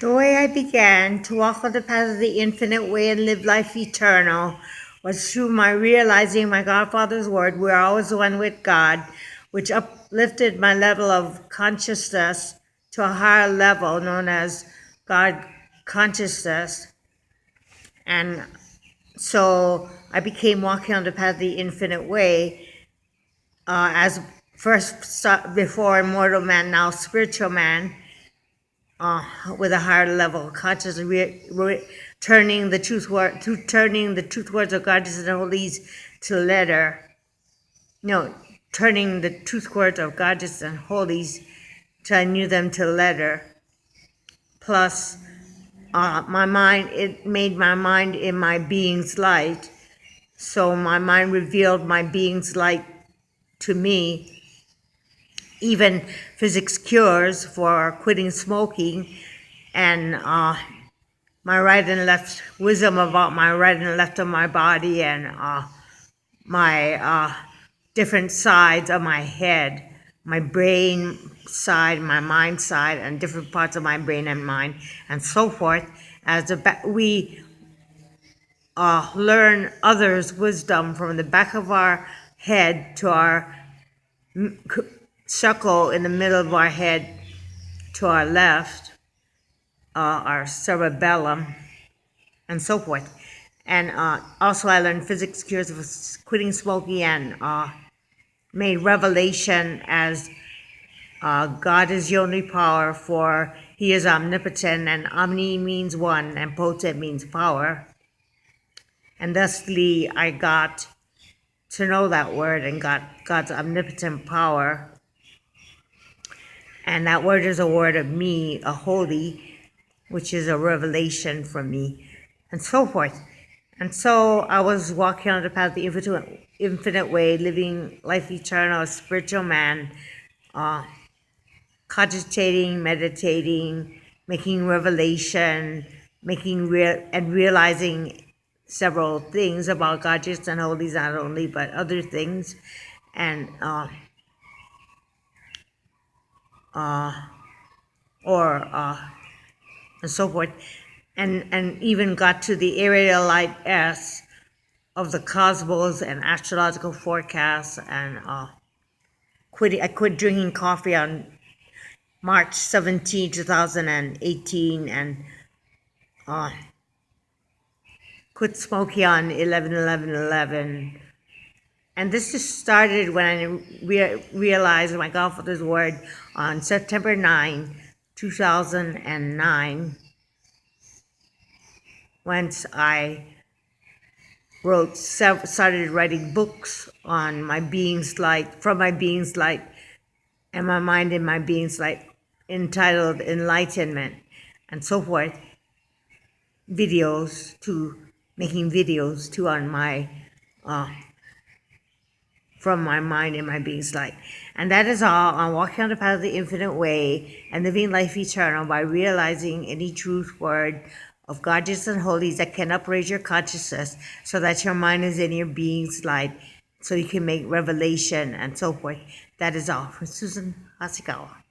The way I began to walk on the path of the infinite way and live life eternal was through my realizing my Godfather's word, we are always one with God, which uplifted my level of consciousness to a higher level known as God consciousness. And so I became walking on the path of the infinite way as before mortal man, now spiritual man. With a higher level of consciousness, turning the truth words of God and holies to letter. No, turning the truth words of God and holies till I knew them to letter. Plus, my mind, it made my mind in my being's light. So my mind revealed my being's light to me. Even physics cures for quitting smoking and my right and left wisdom about my right and left of my body and my different sides of my head, my brain side, my mind side, and different parts of my brain and mind, and so forth. As we learn others' wisdom from the back of our head to our circle in the middle of our head to our left, our cerebellum, and so forth. And also I learned physics cures of quitting smoking and made revelation as God is the only power, for he is omnipotent, and omni means one and potent means power. And thusly I got to know that word and got God's omnipotent power. And that word is a word of me, a holy, which is a revelation from me, and so forth. And so I was walking on the path of the infinite way, living life eternal, a spiritual man, cogitating, meditating, making revelation, realizing several things about God, just and holies, not only, but other things, and and so forth, and even got to the area light S of the cosmos and astrological forecasts, and I quit drinking coffee on March 17, 2018, and quit smoking on 11/11/11. And this just started when I realized my Godfather's word on September 9, 2009, once I started writing books on my being's light, from my being's light, and my mind in my being's light, entitled Enlightenment, and so forth. Making videos too on my from my mind in my being's light. And that is all on walking on the path of the infinite way and living life eternal by realizing any truth word of God's and holies that can upraise your consciousness so that your mind is in your being's light, so you can make revelation and so forth. That is all. From Susan Hasagawa.